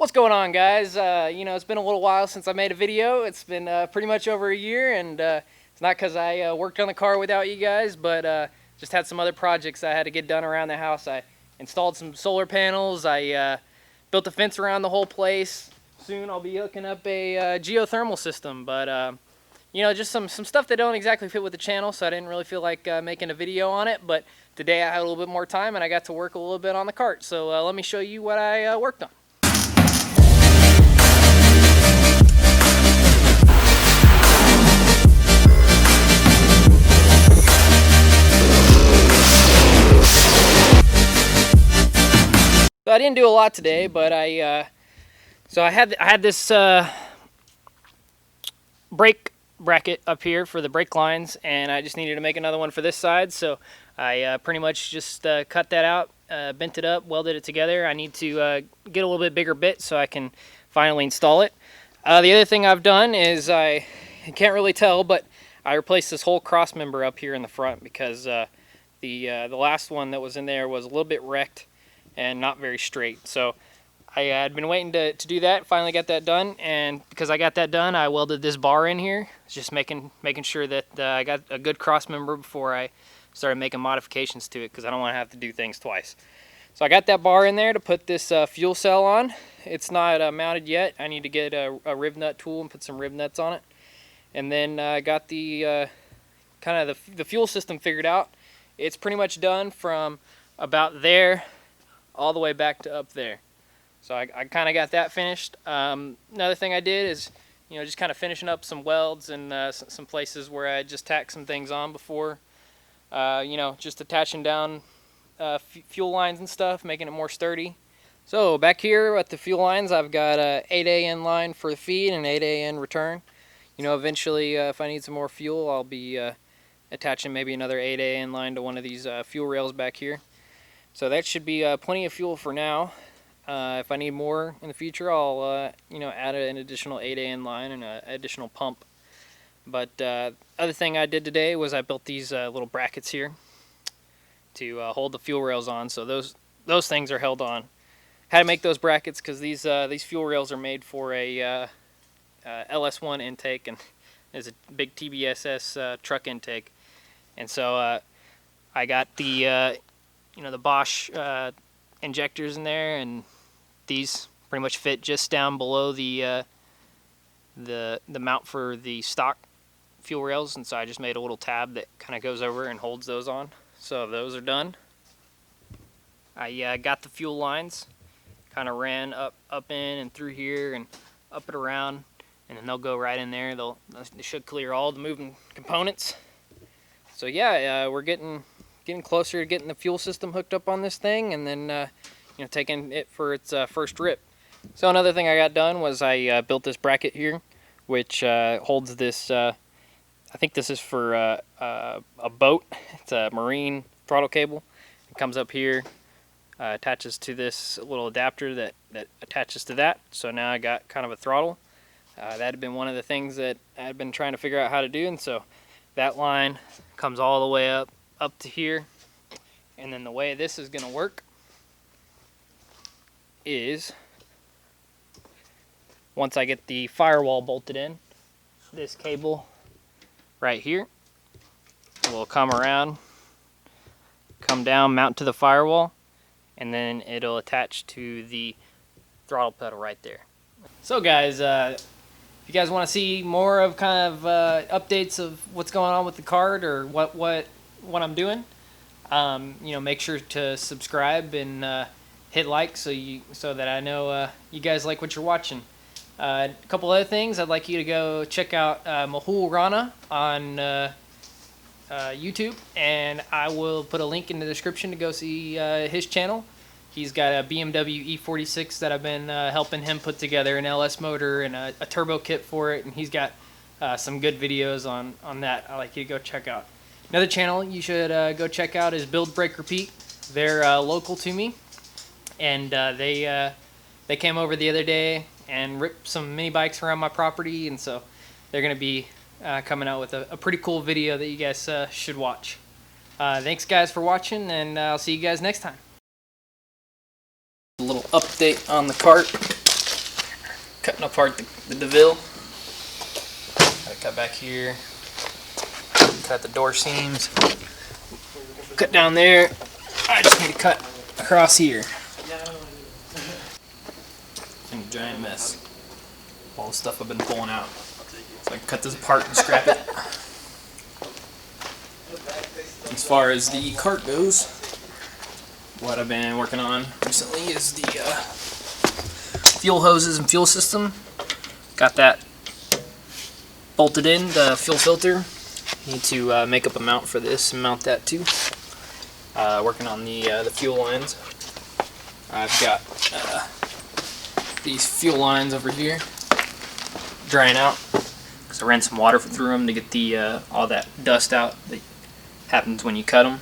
What's going on, guys? It's been a little while since I made a video. It's been pretty much over a year, and it's not because I worked on the car without you guys, but just had some other projects I had to get done around the house. I installed some solar panels. I built a fence around the whole place. Soon I'll be hooking up a geothermal system, but just some stuff that don't exactly fit with the channel, so I didn't really feel like making a video on it. But today I had a little bit more time, and I got to work a little bit on the cart. So let me show you what I worked on. So I didn't do a lot today, but I had this brake bracket up here for the brake lines, and I just needed to make another one for this side. So I pretty much just cut that out, bent it up, welded it together. I need to get a little bit bigger bit so I can finally install it. The other thing I've done is I can't really tell, but I replaced this whole cross member up here in the front because the last one that was in there was a little bit wrecked and not very straight. So I had been waiting to do that, finally got that done, and because I got that done, I welded this bar in here, just making sure that I got a good cross member before I started making modifications to it, because I don't want to have to do things twice. So I got that bar in there to put this fuel cell on. It's not mounted yet. I need to get a rib nut tool and put some rib nuts on it. And then I got the kind of the fuel system figured out. It's pretty much done from about there all the way back to up there. So I kind of got that finished. Another thing I did is, just kind of finishing up some welds and some places where I just tacked some things on before. Just attaching down fuel lines and stuff, making it more sturdy. So back here at the fuel lines, I've got a 8A in line for the feed and 8A in return. Eventually, if I need some more fuel, I'll be attaching maybe another 8A in line to one of these fuel rails back here. So that should be plenty of fuel for now. If I need more in the future, I'll add an additional 8A in line and an additional pump. But other thing I did today was I built these little brackets here to hold the fuel rails on. So those things are held on. Had to make those brackets because these fuel rails are made for a LS1 intake, and there's a big TBSS truck intake. And so I got the the Bosch injectors in there, and these pretty much fit just down below the mount for the stock fuel rails, and so I just made a little tab that kind of goes over and holds those on. So those are done. I got the fuel lines, kind of ran up in and through here and up and around, and then they'll go right in there. They should clear all the moving components. So yeah, we're getting closer to getting the fuel system hooked up on this thing, and then taking it for its first rip. So another thing I got done was I built this bracket here, which holds this. I think this is for a boat. It's a marine throttle cable. It comes up here, attaches to this little adapter that attaches to that. So now I got kind of a throttle. That had been one of the things that I had been trying to figure out how to do, and so that line comes all the way up to here. And then the way this is going to work is, once I get the firewall bolted in, this cable right here will come around, come down, mount to the firewall, and then it'll attach to the throttle pedal right there. So guys, if you guys want to see more of kind of updates of what's going on with the cart or what I'm doing, make sure to subscribe and hit like so that I know you guys like what you're watching. A couple other things, I'd like you to go check out Mehul Rana on YouTube, and I will put a link in the description to go see his channel. He's got a BMW E46 that I've been helping him put together, an LS motor and a turbo kit for it, and he's got some good videos on that I'd like you to go check out. Another channel you should go check out is Build Break Repeat. They're local to me, and they came over the other day and ripped some mini bikes around my property, and so they're going to be coming out with a pretty cool video that you guys should watch. Thanks guys for watching, and I'll see you guys next time. A little update on the cart. cutting apart the DeVille. Gotta cut back here. Cut the door seams. Cut down there. I just need to cut across here. And a giant mess. All the stuff I've been pulling out. So I can cut this apart and scrap it. As far as the cart goes, what I've been working on recently is the fuel hoses and fuel system. Got that bolted in, the fuel filter. Need to make up a mount for this and mount that too. Working on the fuel lines. I've got these fuel lines over here drying out. So I ran some water through them to get the all that dust out that happens when you cut them.